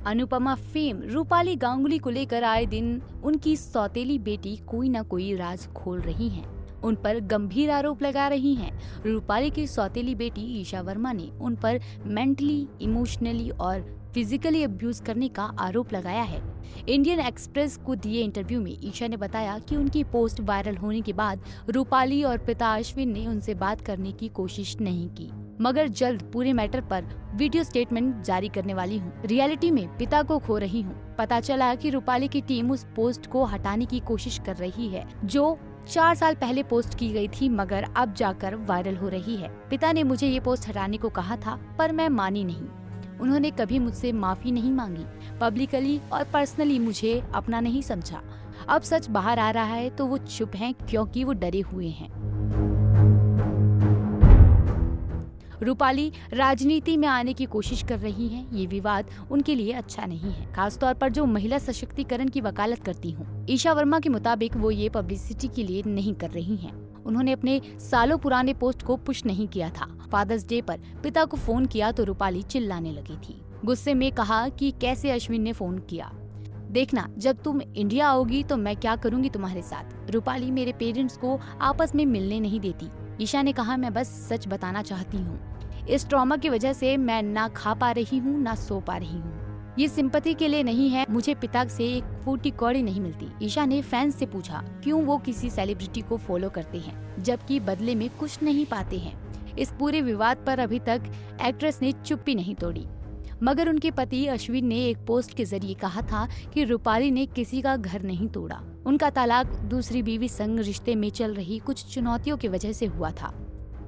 Anupama fame Rupali Ganguly को लेकर आए दिन उनकी सौतेली बेटी कोई न कोई राज खोल रही हैं। उन पर गंभीर आरोप लगा रही हैं। रूपाली की सौतेली बेटी ईशा वर्मा ने उन पर मेंटली, इमोशनली और फिजिकली अब्यूज करने का आरोप लगाया है। इंडियन एक्सप्रेस को दिए इंटरव्यू में ईशा ने बताया कि उनकी पोस्ट वायरल होने के बाद रूपाली और पिता अश्विन ने उनसे बात करने की कोशिश नहीं की, मगर जल्द पूरे मैटर पर वीडियो स्टेटमेंट जारी करने वाली हूँ। रियलिटी में पिता को खो रही हूँ। पता चला कि रूपाली की टीम उस पोस्ट को हटाने की कोशिश कर रही है जो 4 साल पहले पोस्ट की गई थी, मगर अब जाकर वायरल हो रही है। पिता ने मुझे ये पोस्ट हटाने को कहा था, पर मैं मानी नहीं। उन्होंने कभी मुझसे माफी नहीं मांगी। पब्लिकली और पर्सनली मुझे अपना नहीं समझा। अब सच बाहर आ रहा है तो वो चुप हैं क्योंकि वो डरे हुए हैं। रूपाली राजनीति में आने की कोशिश कर रही हैं। ये विवाद उनके लिए अच्छा नहीं है, खासतौर पर जो महिला सशक्तिकरण की वकालत करती हूँ। ईशा वर्मा के मुताबिक वो ये पब्लिसिटी के लिए नहीं कर रही हैं। उन्होंने अपने सालों पुराने पोस्ट को पुश नहीं किया था। फादर्स डे पर पिता को फोन किया तो रूपाली चिल्लाने लगी थी। गुस्से में कहा कि कैसे अश्विन ने फोन किया, देखना जब तुम इंडिया आओगी तो मैं क्या करूंगी तुम्हारे साथ। रूपाली मेरे पेरेंट्स को आपस में मिलने नहीं देती। ईशा ने कहा, मैं बस सच बताना चाहती हूँ। इस ट्रॉमा की वजह से मैं ना खा पा रही हूँ ना सो पा रही हूँ। ये सिंपैथी के लिए नहीं है। मुझे पिता से एक फूटी कौड़ी नहीं मिलती। ईशा ने फैंस से पूछा क्यों वो किसी सेलिब्रिटी को फॉलो करते हैं जबकि बदले में कुछ नहीं पाते हैं। इस पूरे विवाद पर अभी तक एक्ट्रेस ने चुप्पी नहीं तोड़ी, मगर उनके पति अश्विन ने एक पोस्ट के जरिए कहा था कि रूपाली ने किसी का घर नहीं तोड़ा। उनका तलाक दूसरी बीवी संग रिश्ते में चल रही कुछ चुनौतियों की वजह से हुआ था।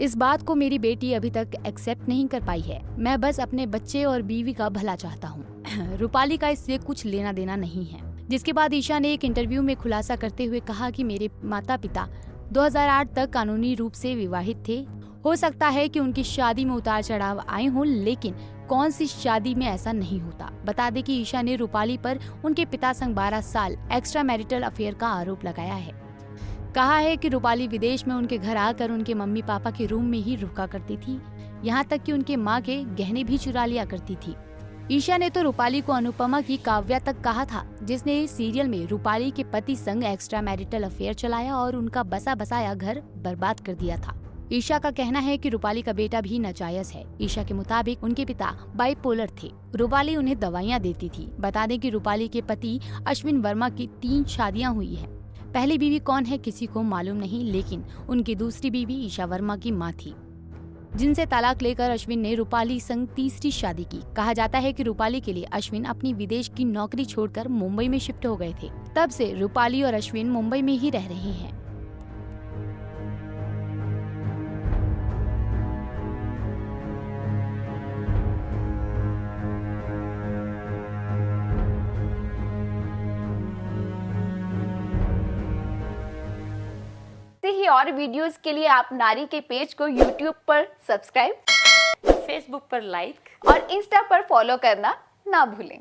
इस बात को मेरी बेटी अभी तक एक्सेप्ट नहीं कर पाई है। मैं बस अपने बच्चे और बीवी का भला चाहता हूँ। रूपाली का इससे कुछ लेना देना नहीं है। जिसके बाद ईशा ने एक इंटरव्यू में खुलासा करते हुए कहा कि मेरे माता पिता 2008 तक कानूनी रूप से विवाहित थे। हो सकता है कि उनकी शादी में उतार चढ़ाव आए हों, लेकिन कौन सी शादी में ऐसा नहीं होता। बता दें कि ईशा ने रूपाली पर उनके पिता संग 12 साल एक्स्ट्रा मैरिटल अफेयर का आरोप लगाया है। कहा है कि रूपाली विदेश में उनके घर आकर उनके मम्मी पापा के रूम में ही रुका करती थी, यहाँ तक कि उनके माँ के गहने भी चुरा लिया करती थी। ईशा ने तो रूपाली को अनुपमा की काव्या तक कहा था, जिसने सीरियल में रूपाली के पति संग एक्स्ट्रा मैरिटल अफेयर चलाया और उनका बसा बसाया घर बर्बाद कर दिया था। ईशा का कहना है कि रूपाली का बेटा भी नाजायज है। ईशा के मुताबिक उनके पिता बाइपोलर थे। रूपाली उन्हें दवाइयाँ देती थी। बता दें कि रूपाली के पति अश्विन वर्मा की 3 शादियाँ हुई हैं। पहली बीवी कौन है किसी को मालूम नहीं, लेकिन उनकी दूसरी बीवी ईशा वर्मा की मां थी, जिनसे तलाक लेकर अश्विन ने रूपाली संग तीसरी शादी की। कहा जाता है कि रूपाली के लिए अश्विन अपनी विदेश की नौकरी छोड़कर मुंबई में शिफ्ट हो गए थे। तब से रूपाली और अश्विन मुंबई में ही रह रहे हैं। ही और वीडियोस के लिए आप नारी के पेज को YouTube पर सब्सक्राइब, फेसबुक पर लाइक और इंस्टा पर फॉलो करना ना भूलें।